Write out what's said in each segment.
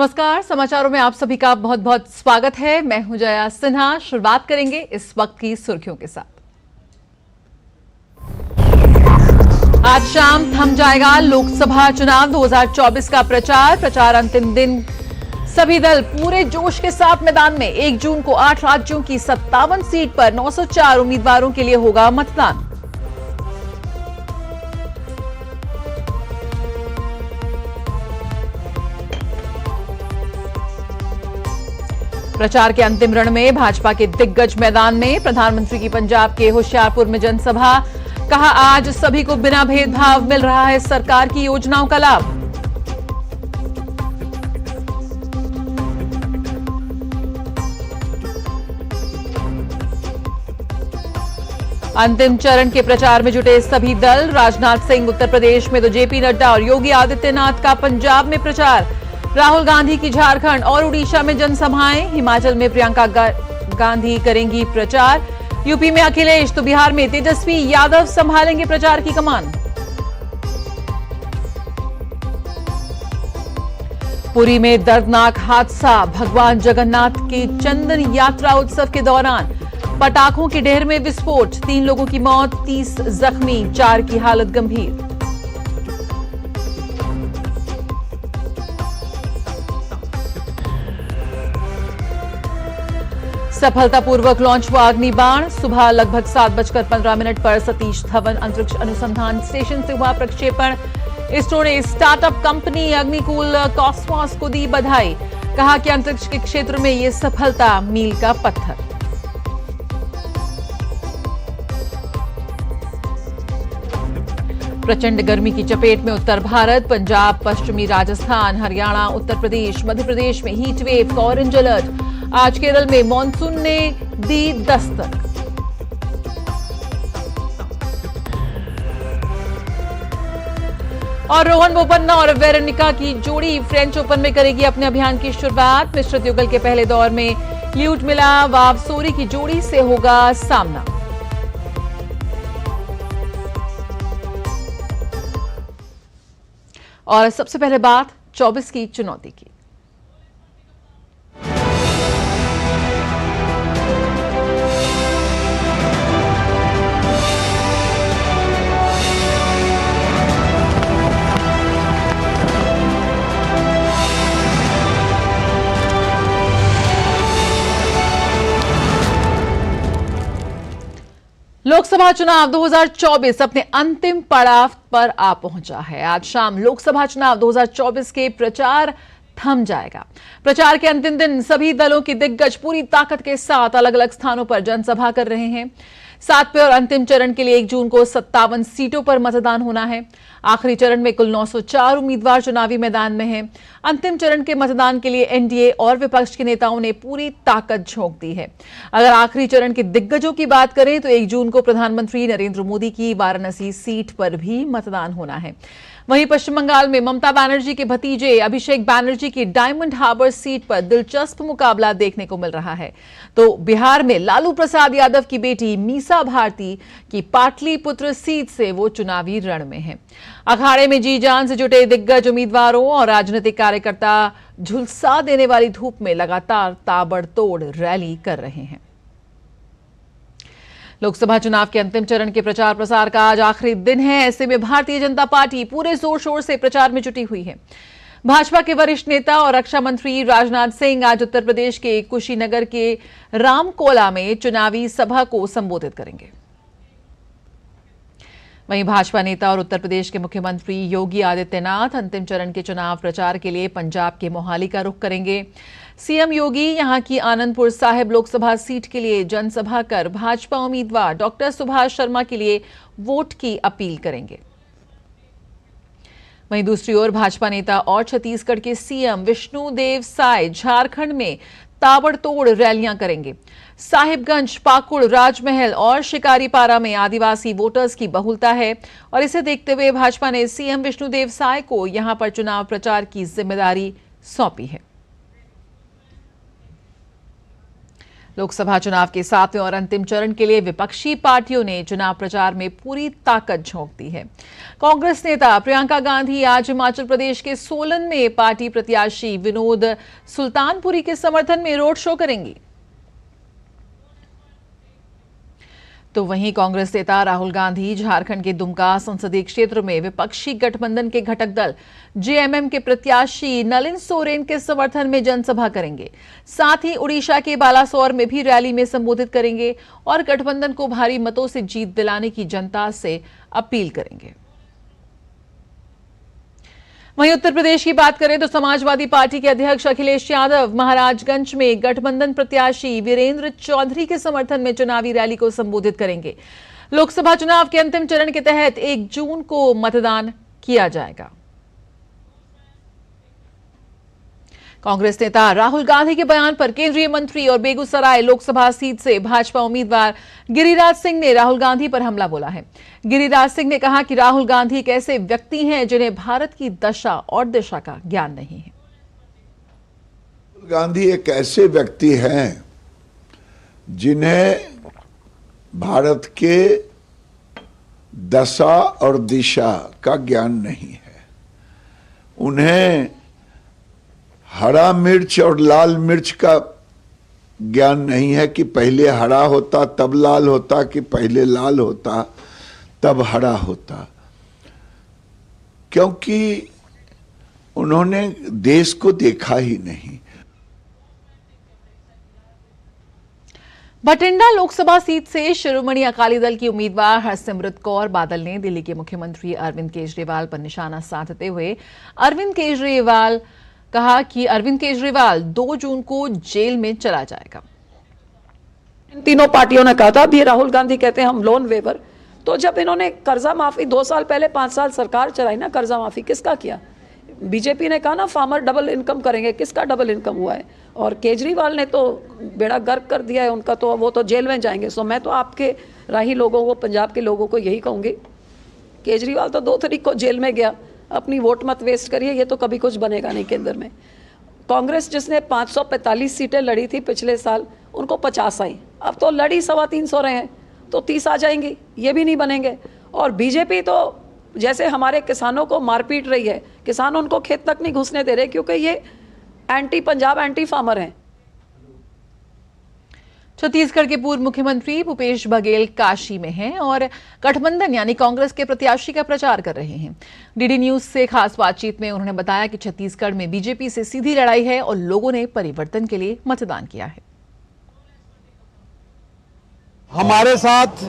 नमस्कार, समाचारों में आप सभी का बहुत बहुत स्वागत है। मैं हूं जया सिन्हा। शुरुआत करेंगे इस वक्त की सुर्खियों के साथ। आज शाम थम जाएगा लोकसभा चुनाव 2024 का प्रचार अंतिम दिन। सभी दल पूरे जोश के साथ मैदान में। 1 जून को 8 राज्यों की 57 सीट पर 904 उम्मीदवारों के लिए होगा मतदान। प्रचार के अंतिम रण में भाजपा के दिग्गज मैदान में। प्रधानमंत्री की पंजाब के होशियारपुर में जनसभा। कहा, आज सभी को बिना भेदभाव मिल रहा है सरकार की योजनाओं का लाभ। अंतिम चरण के प्रचार में जुटे सभी दल। राजनाथ सिंह उत्तर प्रदेश में तो जेपी नड्डा और योगी आदित्यनाथ का पंजाब में प्रचार। राहुल गांधी की झारखंड और उड़ीसा में जनसभाएं। हिमाचल में प्रियंका गांधी करेंगी प्रचार। यूपी में अखिलेश तो बिहार में तेजस्वी यादव संभालेंगे प्रचार की कमान। पुरी में दर्दनाक हादसा। भगवान जगन्नाथ की चंदन यात्रा उत्सव के दौरान पटाखों के ढेर में विस्फोट। 3 लोगों की मौत, 30 जख्मी, 4 की हालत गंभीर। सफलतापूर्वक लॉन्च हुआ अग्निबाण। सुबह लगभग 7:15 पर सतीश धवन अंतरिक्ष अनुसंधान स्टेशन से हुआ प्रक्षेपण। इसरो ने स्टार्टअप कंपनी अग्निकूल कॉस्मॉस को दी बधाई। कहा कि अंतरिक्ष के क्षेत्र में यह सफलता मील का पत्थर। प्रचंड गर्मी की चपेट में उत्तर भारत। पंजाब, पश्चिमी राजस्थान, हरियाणा, उत्तर प्रदेश, मध्य प्रदेश में हीट वेव का ऑरेंज अलर्ट। आज केरल में मॉनसून ने दी दस्तक। और रोहन बोपन्ना और वेरोनिका की जोड़ी फ्रेंच ओपन में करेगी अपने अभियान की शुरुआत। मिश्रित युगल के पहले दौर में ल्यूडमिला वावसोरी की जोड़ी से होगा सामना। और सबसे पहले बात 24 की चुनौती की। लोकसभा चुनाव 2024 अपने अंतिम पड़ाव पर आ पहुंचा है। आज शाम लोकसभा चुनाव 2024 के प्रचार थम जाएगा। प्रचार के अंतिम दिन सभी दलों के दिग्गज पूरी ताकत के साथ अलग अलग स्थानों पर जनसभा कर रहे हैं। 7वें और अंतिम चरण के लिए 1 जून को 57 सीटों पर मतदान होना है। आखिरी चरण में कुल 904 उम्मीदवार चुनावी मैदान में हैं। अंतिम चरण के मतदान के लिए एनडीए और विपक्ष के नेताओं ने पूरी ताकत झोंक दी है। अगर आखिरी चरण के दिग्गजों की बात करें तो 1 जून को प्रधानमंत्री नरेंद्र मोदी की वाराणसी सीट पर भी मतदान होना है। वहीं पश्चिम बंगाल में ममता बनर्जी के भतीजे अभिषेक बनर्जी की डायमंड हार्बर सीट पर दिलचस्प मुकाबला देखने को मिल रहा है। तो बिहार में लालू प्रसाद यादव की बेटी मीसा भारती की पाटलिपुत्र सीट से वो चुनावी रण में है। अखाड़े में जी जान से जुटे दिग्गज उम्मीदवारों और राजनीतिक कार्यकर्ता झुलसा देने वाली धूप में लगातार ताबड़तोड़ रैली कर रहे हैं। लोकसभा चुनाव के अंतिम चरण के प्रचार प्रसार का आज आखिरी दिन है। ऐसे में भारतीय जनता पार्टी पूरे जोर शोर से प्रचार में जुटी हुई है। भाजपा के वरिष्ठ नेता और रक्षा मंत्री राजनाथ सिंह आज उत्तर प्रदेश के कुशीनगर के रामकोला में चुनावी सभा को संबोधित करेंगे। वहीं भाजपा नेता और उत्तर प्रदेश के मुख्यमंत्री योगी आदित्यनाथ अंतिम चरण के चुनाव प्रचार के लिए पंजाब के मोहाली का रुख करेंगे। सीएम योगी यहां की आनंदपुर साहिब लोकसभा सीट के लिए जनसभा कर भाजपा उम्मीदवार डॉक्टर सुभाष शर्मा के लिए वोट की अपील करेंगे। वहीं दूसरी ओर भाजपा नेता और छत्तीसगढ़ के सीएम विष्णुदेव साय झारखंड में ताबड़तोड़ रैलियां करेंगे। साहिबगंज, पाकुड़, राजमहल और शिकारीपारा में आदिवासी वोटर्स की बहुलता है और इसे देखते हुए भाजपा ने सीएम विष्णुदेव साय को यहां पर चुनाव प्रचार की जिम्मेदारी सौंपी है। लोकसभा चुनाव के 7वें और अंतिम चरण के लिए विपक्षी पार्टियों ने चुनाव प्रचार में पूरी ताकत झोंक दी है। कांग्रेस नेता प्रियंका गांधी आज हिमाचल प्रदेश के सोलन में पार्टी प्रत्याशी विनोद सुल्तानपुरी के समर्थन में रोड शो करेंगी। तो वहीं कांग्रेस नेता राहुल गांधी झारखंड के दुमका संसदीय क्षेत्र में विपक्षी गठबंधन के घटक दल जेएमएम के प्रत्याशी नलिन सोरेन के समर्थन में जनसभा करेंगे। साथ ही उड़ीसा के बालासोर में भी रैली में संबोधित करेंगे और गठबंधन को भारी मतों से जीत दिलाने की जनता से अपील करेंगे। वहीं उत्तर प्रदेश की बात करें तो समाजवादी पार्टी के अध्यक्ष अखिलेश यादव महाराजगंज में गठबंधन प्रत्याशी वीरेंद्र चौधरी के समर्थन में चुनावी रैली को संबोधित करेंगे। लोकसभा चुनाव के अंतिम चरण के तहत 1 जून को मतदान किया जाएगा। कांग्रेस नेता राहुल गांधी के बयान पर केंद्रीय मंत्री और बेगूसराय लोकसभा सीट से भाजपा उम्मीदवार गिरिराज सिंह ने राहुल गांधी पर हमला बोला है। गिरिराज सिंह ने कहा कि राहुल गांधी एक ऐसे व्यक्ति हैं जिन्हें भारत की दशा और दिशा का ज्ञान नहीं है। राहुल गांधी एक ऐसे व्यक्ति हैं जिन्हें भारत के दशा और दिशा का ज्ञान नहीं है। उन्हें हरा मिर्च और लाल मिर्च का ज्ञान नहीं है कि पहले हरा होता तब लाल होता, कि पहले लाल होता तब हरा होता, क्योंकि उन्होंने देश को देखा ही नहीं। बठिंडा लोकसभा सीट से शिरोमणि अकाली दल की उम्मीदवार हरसिमरत कौर बादल ने दिल्ली के मुख्यमंत्री अरविंद केजरीवाल पर निशाना साधते हुए कहा कि अरविंद केजरीवाल 2 जून को जेल में चला जाएगा। इन तीनों पार्टियों ने कहा था, अब ये राहुल गांधी कहते हैं हम लोन वेवर, तो जब इन्होंने कर्जा माफी 2 साल पहले 5 साल सरकार चलाई ना, कर्जा माफी किसका किया? बीजेपी ने कहा ना फार्मर डबल इनकम करेंगे, किसका डबल इनकम हुआ है? और केजरीवाल ने तो बेड़ा गर्क कर दिया है उनका, तो वो तो जेल में जाएंगे। सो मैं तो आपके राही लोगों को, पंजाब के लोगों को यही कहूँगी, केजरीवाल तो 2 तारीख को जेल में गया, अपनी वोट मत वेस्ट करिए, ये तो कभी कुछ बनेगा नहीं केंद्र में। कांग्रेस जिसने 545 सीटें लड़ी थी पिछले साल, उनको 50 आई, अब तो लड़ी 325 रहे हैं, तो 30 आ जाएंगी, ये भी नहीं बनेंगे। और बीजेपी तो जैसे हमारे किसानों को मारपीट रही है, किसान उनको खेत तक नहीं घुसने दे रहे, क्योंकि ये एंटी पंजाब एंटी फार्मर हैं। छत्तीसगढ़ के पूर्व मुख्यमंत्री भूपेश बघेल काशी में हैं और गठबंधन यानी कांग्रेस के प्रत्याशी का प्रचार कर रहे हैं। डीडी न्यूज से खास बातचीत में उन्होंने बताया कि छत्तीसगढ़ में बीजेपी से सीधी लड़ाई है और लोगों ने परिवर्तन के लिए मतदान किया है। हमारे साथ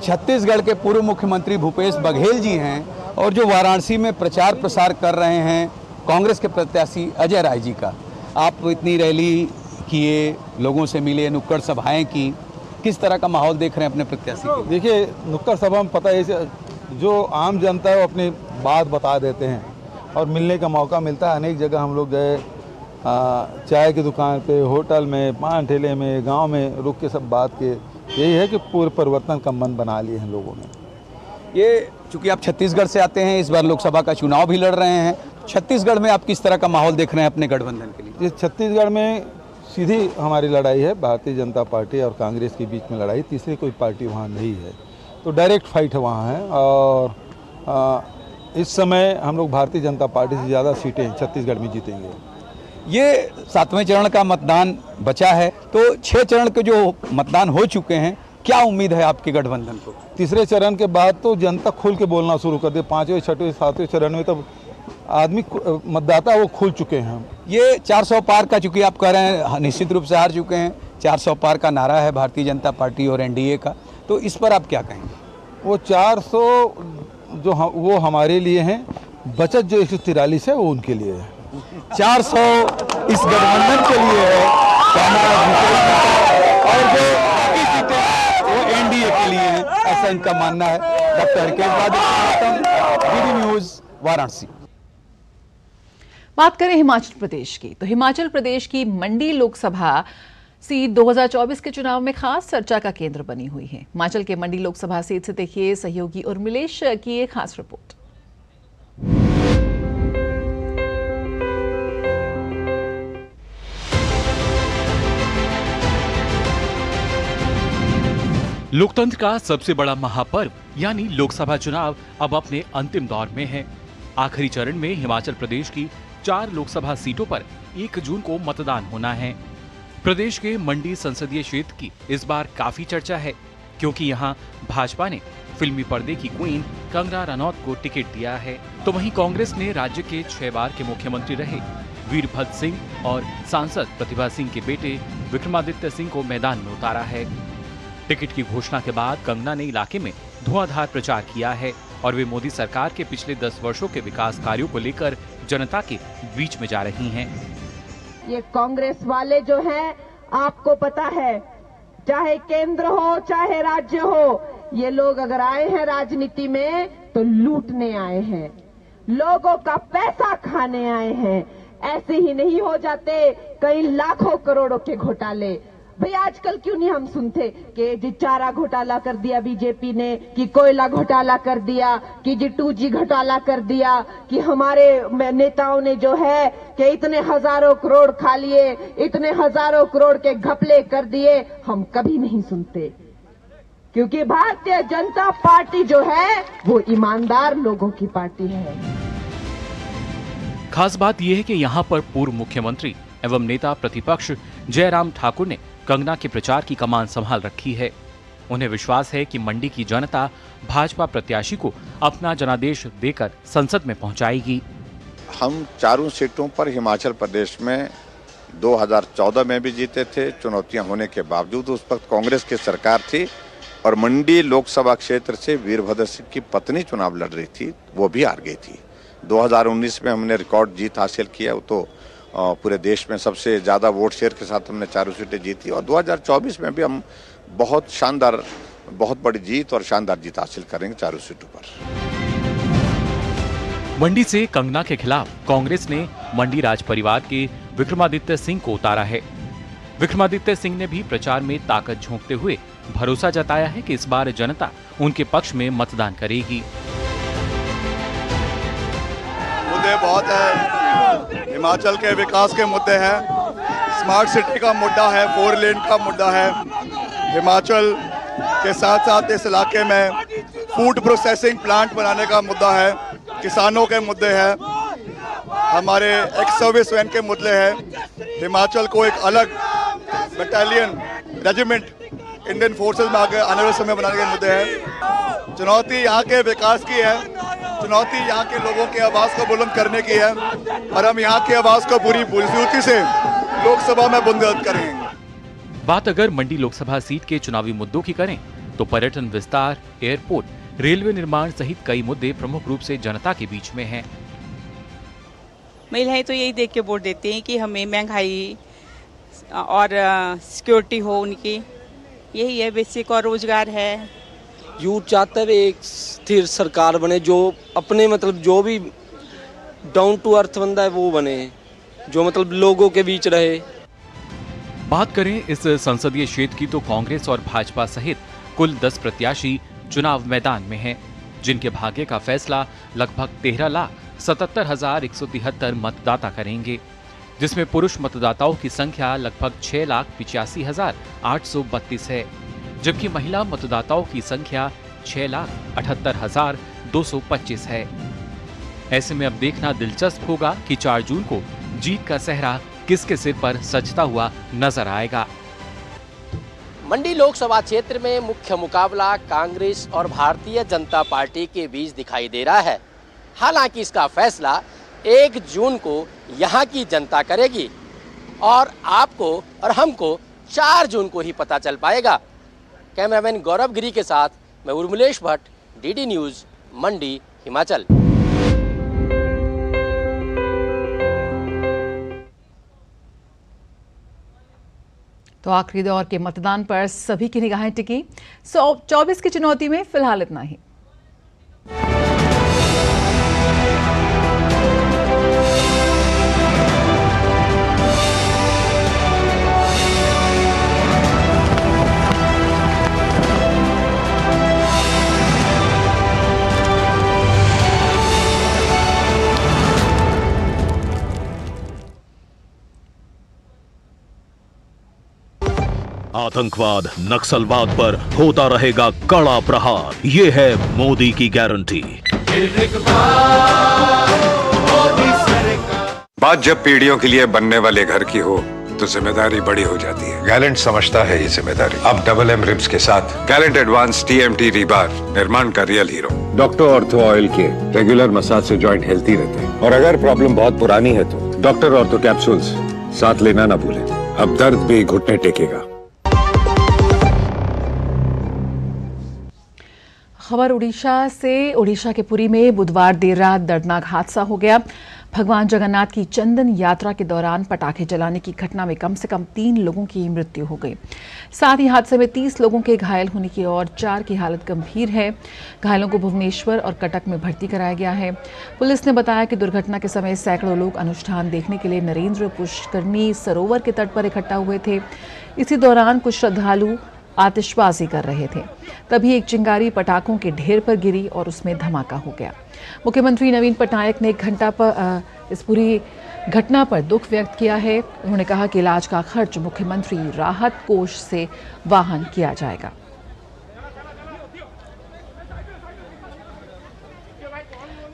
छत्तीसगढ़ के पूर्व मुख्यमंत्री भूपेश बघेल जी हैं और जो वाराणसी में प्रचार प्रसार कर रहे हैं कांग्रेस के प्रत्याशी अजय राय जी का। आप इतनी रैली किए, लोगों से मिले, नुक्कड़ सभाएं की, किस तरह का माहौल देख रहे हैं अपने प्रत्याशी के? देखिए, नुक्कड़ सभा में पता है जो आम जनता है वो अपनी बात बता देते हैं और मिलने का मौका मिलता है। अनेक जगह हम लोग गए, चाय की दुकान पे, होटल में, पान ठेले में, गांव में रुक के सब बात किए। यही है कि पूरे परिवर्तन का मन बना लिए हैं लोगों ने। ये चूंकि आप छत्तीसगढ़ से आते हैं, इस बार लोकसभा का चुनाव भी लड़ रहे हैं, छत्तीसगढ़ में आप किस तरह का माहौल देख रहे हैं अपने गठबंधन के लिए? ये छत्तीसगढ़ में सीधी हमारी लड़ाई है, भारतीय जनता पार्टी और कांग्रेस के बीच में लड़ाई, तीसरी कोई पार्टी वहाँ नहीं है, तो डायरेक्ट फाइट है वहाँ है। और इस समय हम लोग भारतीय जनता पार्टी से ज़्यादा सीटें छत्तीसगढ़ में जीतेंगे। ये 7वें चरण का मतदान बचा है, तो 6 चरण के जो मतदान हो चुके हैं, क्या उम्मीद है आपके गठबंधन को? तीसरे चरण के बाद तो जनता खुल के बोलना शुरू कर दे। 5वें, 6वें, 7वें चरण में तो आदमी मतदाता वो खुल चुके हैं। ये 400 पार का, चूंकि आप कह रहे हैं निश्चित रूप से हार चुके हैं, 400 पार का नारा है भारतीय जनता पार्टी और एनडीए का, तो इस पर आप क्या कहेंगे? वो 400 जो वो हमारे लिए हैं, बचत जो 143 है वो उनके लिए है। 400 इस गठबंधन के लिए है और जो बाकी सीटें वो एनडीए के लिए है, ऐसा इनका मानना है। Doctor Harkesh, DD news, Varanasi. बात करें हिमाचल प्रदेश की, तो हिमाचल प्रदेश की मंडी लोकसभा सीट 2024 के चुनाव में खास चर्चा का केंद्र बनी हुई है। हिमाचल के मंडी लोकसभा सीट से देखिए सहयोगी उर्मिलेश की एक खास रिपोर्ट। लोकतंत्र का सबसे बड़ा महापर्व यानी लोकसभा चुनाव अब अपने अंतिम दौर में है। आखिरी चरण में हिमाचल प्रदेश की 4 लोकसभा सीटों पर 1 जून को मतदान होना है। प्रदेश के मंडी संसदीय क्षेत्र की इस बार काफी चर्चा है, क्योंकि यहाँ भाजपा ने फिल्मी पर्दे की क्वीन कंगना रनौत को टिकट दिया है, तो वहीं कांग्रेस ने राज्य के 6 बार के मुख्यमंत्री रहे वीरभद्र सिंह और सांसद प्रतिभा सिंह के बेटे विक्रमादित्य सिंह को मैदान में उतारा है। टिकट की घोषणा के बाद कंगना ने इलाके में धुआंधार प्रचार किया है और वे मोदी सरकार के पिछले 10 वर्षों के विकास कार्यों को लेकर जनता के बीच में जा रही हैं। ये कांग्रेस वाले जो हैं, आपको पता है, चाहे केंद्र हो चाहे राज्य हो, ये लोग अगर आए हैं राजनीति में तो लूटने आए हैं, लोगों का पैसा खाने आए हैं। ऐसे ही नहीं हो जाते कई लाखों करोड़ों के घोटाले। भाई आजकल क्यों नहीं हम सुनते कि जी चारा घोटाला कर दिया बीजेपी ने, कि कोयला घोटाला कर दिया, कि जी 2G घोटाला कर दिया, कि हमारे नेताओं ने जो है कि इतने हजारों करोड़ खा लिए, इतने हजारों करोड़ के घपले कर दिए। हम कभी नहीं सुनते, क्योंकि भारतीय जनता पार्टी जो है वो ईमानदार लोगों की पार्टी है। खास बात यह है कि यहाँ पर पूर्व मुख्यमंत्री एवं नेता प्रतिपक्ष जयराम ठाकुर ने कंगना के प्रचार की कमान संभाल रखी है। उन्हें विश्वास है कि मंडी की जनता भाजपा प्रत्याशी को अपना जनादेश देकर संसद में पहुंचाएगी। हम 4 सीटों पर हिमाचल प्रदेश में 2014 में भी जीते थे। चुनौतियां होने के बावजूद उस वक्त कांग्रेस की सरकार थी और मंडी लोकसभा क्षेत्र से वीरभद्र सिंह की पत्नी चुनाव लड़ रही थी, वो भी हार गई थी। 2019 में हमने रिकॉर्ड जीत हासिल किया, तो पूरे देश में सबसे ज्यादा वोट शेयर के साथ हमने 4 सीटें जीती और 2024 में भी हम बहुत शानदार, बहुत बड़ी जीत और शानदार जीत हासिल करेंगे 4 सीटों पर। मंडी से कंगना के खिलाफ कांग्रेस ने मंडी राज परिवार के विक्रमादित्य सिंह को उतारा है। विक्रमादित्य सिंह ने भी प्रचार में ताकत झोंकते हुए भरोसा जताया है कि इस बार जनता उनके पक्ष में मतदान करेगी। मुद्दे बहुत है, हिमाचल के विकास के मुद्दे हैं, स्मार्ट सिटी का मुद्दा है, 4 लेन का मुद्दा है। हिमाचल के साथ साथ इस इलाके में फूड प्रोसेसिंग प्लांट बनाने का मुद्दा है, किसानों के मुद्दे हैं, हमारे एक्स सर्विस मैन के मुद्दे हैं। हिमाचल को एक अलग बटालियन, रेजिमेंट इंडियन फोर्सेस में आगे आने वाले समय बनाने के मुद्दे हैं। चुनौती यहाँ के विकास की है, चुनौती यहाँ के लोगों की आवाज को बुलंद करने की है और हम यहाँ की आवाज को पूरी मजबूती से लोकसभा में बुलंद करेंगे। बात अगर मंडी लोकसभा सीट के चुनावी मुद्दों की करें तो पर्यटन विस्तार, एयरपोर्ट, रेलवे निर्माण सहित कई मुद्दे प्रमुख रूप से जनता के बीच में हैं। महिलाएं तो यही देख के वोट देती हैं कि हमें महंगाई और सिक्योरिटी हो उनकी, यही है बेसिक, और रोजगार है। यूथ चाहता है एक स्थिर सरकार बने, जो अपने मतलब जो भी डाउन टू अर्थ बंदा है वो बने, जो मतलब लोगों के बीच रहे। बात करें इस संसदीय क्षेत्र की तो कांग्रेस और भाजपा सहित कुल 10 प्रत्याशी चुनाव मैदान में हैं, जिनके भाग्य का फैसला लगभग 13,77,173 मतदाता करेंगे, जिसमें पुरुष मतदाताओं की संख्या लगभग 6,85,832 है, जबकि महिला मतदाताओं की संख्या 6,78,225 है। ऐसे में अब देखना दिलचस्प होगा कि 4 जून को जीत का सेहरा किसके सिर पर सजता हुआ नजर आएगा। मंडी लोकसभा क्षेत्र में मुख्य मुकाबला कांग्रेस और भारतीय जनता पार्टी के बीच दिखाई दे रहा है। हालांकि इसका फैसला 1 जून को यहाँ की जनता करेगी और आपको और हमको 4 जून को ही पता चल पाएगा। कैमरामैन गौरव गिरी के साथ मैं उर्मिलेश भट्ट, डीडी न्यूज़, मंडी, हिमाचल। तो आखिरी दौर के मतदान पर सभी की निगाहें टिकी। 24 की चुनौती में फिलहाल इतना ही। आतंकवाद, नक्सलवाद पर होता रहेगा कड़ा प्रहार। ये है मोदी की गारंटी। बात जब पीढ़ियों के लिए बनने वाले घर की हो तो जिम्मेदारी बड़ी हो जाती है। गैलेंट समझता है ये जिम्मेदारी। अब डबल एम रिब्स के साथ गैलेंट एडवांस TMT रीबार, निर्माण का real hero. Doctor ortho oil के रेगुलर मसाज से जॉइंट हेल्थी रहते हैं, और अगर प्रॉब्लम बहुत पुरानी है तो डॉक्टर ऑर्थो कैप्सूल्स साथ लेना ना भूलें। अब दर्द भी घुटने टेकेगा। खबर उड़ीसा से। उड़ीसा के पुरी में बुधवार देर रात दर्दनाक हादसा हो गया। भगवान जगन्नाथ की चंदन यात्रा के दौरान पटाखे जलाने की घटना में कम से कम 3 लोगों की मृत्यु हो गई। साथ ही हादसे में 30 लोगों के घायल होने की और 4 की हालत गंभीर है। घायलों को भुवनेश्वर और कटक में भर्ती कराया गया है। पुलिस ने बताया कि दुर्घटना के समय सैकड़ों लोग अनुष्ठान देखने के लिए नरेंद्र पुष्करनी सरोवर के तट पर इकट्ठा हुए थे। इसी दौरान कुछ श्रद्धालु आतिशबाजी कर रहे थे, तभी एक चिंगारी पटाखों के ढेर पर गिरी और उसमें धमाका हो गया। मुख्यमंत्री नवीन पटनायक ने इस पूरी घटना पर दुख व्यक्त किया है। उन्होंने कहा कि इलाज का खर्च मुख्यमंत्री राहत कोष से वहन किया जाएगा।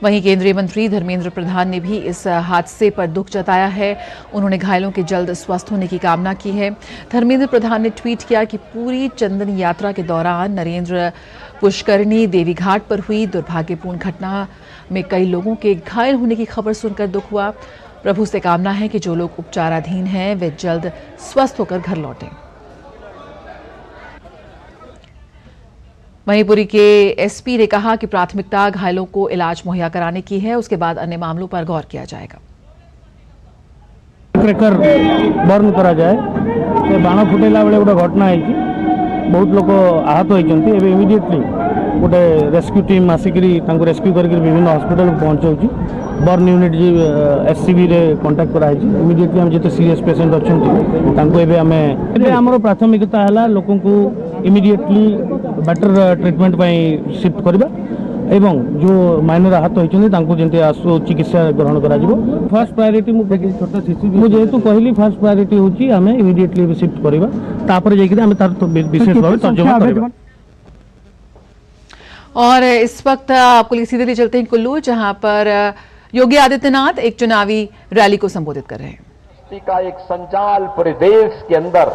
वहीं केंद्रीय मंत्री धर्मेंद्र प्रधान ने भी इस हादसे पर दुख जताया है। उन्होंने घायलों के जल्द स्वस्थ होने की कामना की है। धर्मेंद्र प्रधान ने ट्वीट किया कि पूरी चंदन यात्रा के दौरान नरेंद्र पुष्करनी देवी घाट पर हुई दुर्भाग्यपूर्ण घटना में कई लोगों के घायल होने की खबर सुनकर दुख हुआ। प्रभु से कामना है कि जो लोग उपचाराधीन हैं वे जल्द स्वस्थ होकर घर लौटें। वहीं पुरी के एसपी ने कहा कि प्राथमिकता घायलों को इलाज मुहैया कराने की है, उसके बाद अन्य मामलों पर गौर किया जाएगा। बर्न करा जाए बाण फुटेला बेले गोटे घटना है, बहुत लोग आहत होती। इमिडिएटली गोटे रेस्क्यू टीम आसिक रेस्क्यू करके विभिन्न हॉस्पिटल पहुंचाऊँ। बर्न यूनिट जी SCB रे कांटेक्ट कराई। इमिडिएटली हम जिते सीरियस पेशेंट अच्छा आम प्राथमिकता है लोक इमिडिएटली बेटर ट्रीटमेंट शिफ्ट करवा एवं जो माइनर आहत होती आसु चिकित्सा ग्रहण करा। फर्स्ट प्रायोरिटी छोटा शिशु जेहेतु कहली फर्स्ट प्रायोरिटी होची आम इमिडिएटली शिफ्ट करवा, तापर जाइए आम तार विशेष भाव तर्जमा करवा। और इस वक्त आपको सीधे ले चलते हैं कुल्लू, जहां पर योगी आदित्यनाथ एक चुनावी रैली को संबोधित कर रहे हैं। का एक संजाल पूरे देश के अंदर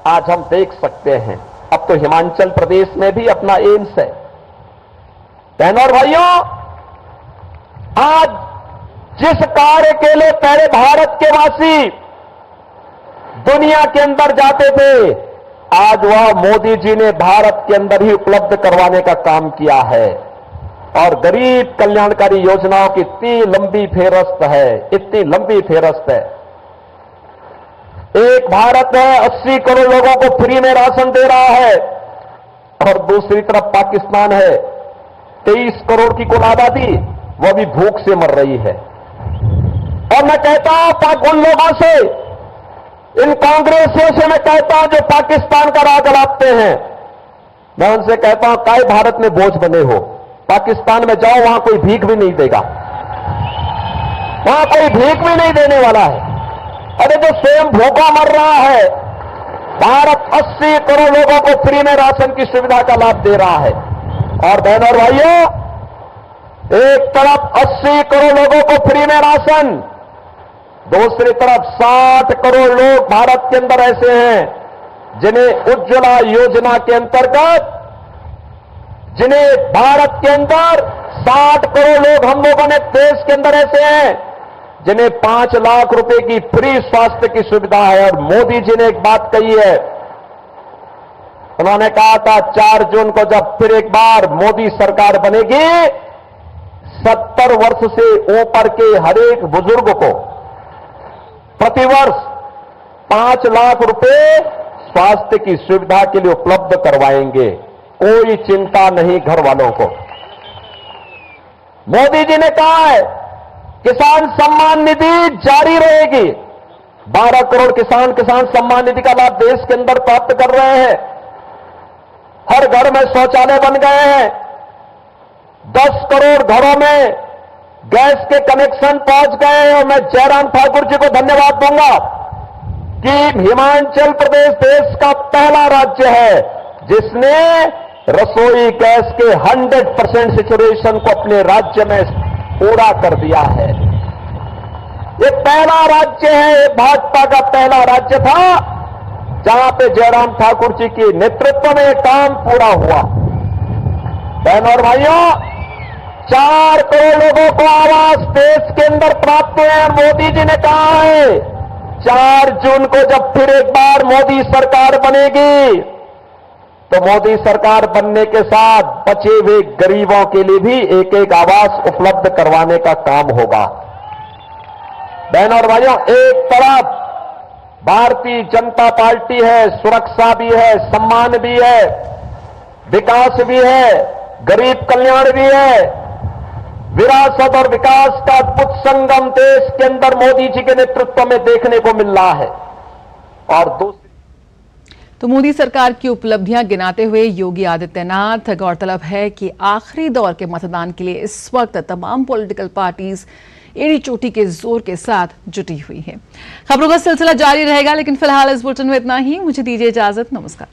आज हम देख सकते हैं। अब तो हिमाचल प्रदेश में भी अपना एम्स है। बहनों और भाइयों, आज जिस कार्य के लिए पहले भारत के वासी दुनिया के अंदर जाते थे, आज वह मोदी जी ने भारत के अंदर ही उपलब्ध करवाने का काम किया है। और गरीब कल्याणकारी योजनाओं की इतनी लंबी फेहरिस्त है, इतनी लंबी फेहरिस्त है। एक भारत है 80 करोड़ लोगों को फ्री में राशन दे रहा है, और दूसरी तरफ पाकिस्तान है 23 करोड़ की कुल आबादी, वह भी भूख से मर रही है। और मैं कहता हूं उन लोगों से, इन कांग्रेसियों से मैं कहता हूं जो पाकिस्तान का राग अलापते हैं, मैं उनसे कहता हूं काय भारत में बोझ बने हो। पाकिस्तान में जाओ, वहां कोई भीख भी नहीं देगा, वहां कोई भीख भी नहीं देने वाला है। अरे जो स्वयं भूखा मर रहा है, भारत 80 करोड़ लोगों को फ्री में राशन की सुविधा का लाभ दे रहा है। और बहनों और भाइयों, एक तरफ 80 करोड़ लोगों को फ्री में राशन, दूसरी तरफ 60 करोड़ लोग भारत के अंदर ऐसे हैं जिन्हें उज्ज्वला योजना के अंतर्गत, जिन्हें भारत के अंदर 60 करोड़ लोग हम लोगों ने देश के अंदर ऐसे हैं जिन्हें 5 लाख रुपए की फ्री स्वास्थ्य की सुविधा है। और मोदी जी ने एक बात कही है, उन्होंने कहा था 4 जून को जब फिर एक बार मोदी सरकार बनेगी, 70 वर्ष से ऊपर के हर एक बुजुर्ग को प्रतिवर्ष 5 लाख रुपए स्वास्थ्य की सुविधा के लिए उपलब्ध करवाएंगे। कोई चिंता नहीं घर वालों को। मोदी जी ने कहा है किसान सम्मान निधि जारी रहेगी। 12 करोड़ किसान सम्मान निधि का लाभ देश के अंदर प्राप्त कर रहे हैं। हर घर में शौचालय बन गए हैं। 10 करोड़ घरों में गैस के कनेक्शन पहुंच गए हैं। और मैं जयराम ठाकुर जी को धन्यवाद दूंगा कि हिमाचल प्रदेश देश का पहला राज्य है जिसने रसोई गैस के 100% सैचुरेशन को अपने राज्य में पूरा कर दिया है। ये पहला राज्य है, ये भाजपा का पहला राज्य था जहां पे जयराम ठाकुर जी के नेतृत्व में काम पूरा हुआ। बहनों और भाइयों, 4 करोड़ लोगों को आवास देश के अंदर प्राप्त हुए हैं। मोदी जी ने कहा है 4 जून को जब फिर एक बार मोदी सरकार बनेगी तो मोदी सरकार बनने के साथ बचे हुए गरीबों के लिए भी एक एक आवास उपलब्ध करवाने का काम होगा। बहनों और भाइयों, एक तरफ भारतीय जनता पार्टी है, सुरक्षा भी है, सम्मान भी है, विकास भी है, गरीब कल्याण भी है, विरासत और विकास का अद्भुत संगम देश के अंदर मोदी जी के नेतृत्व में देखने को मिल रहा है। और दूसरी तो मोदी सरकार की उपलब्धियां गिनाते हुए योगी आदित्यनाथ, गौरतलब है कि आखिरी दौर के मतदान के लिए इस वक्त तमाम पॉलिटिकल पार्टीज एड़ी चोटी के जोर के साथ जुटी हुई है। खबरों का सिलसिला जारी रहेगा, लेकिन फिलहाल इस बुलेटिन में इतना ही। मुझे दीजिए इजाजत। नमस्कार।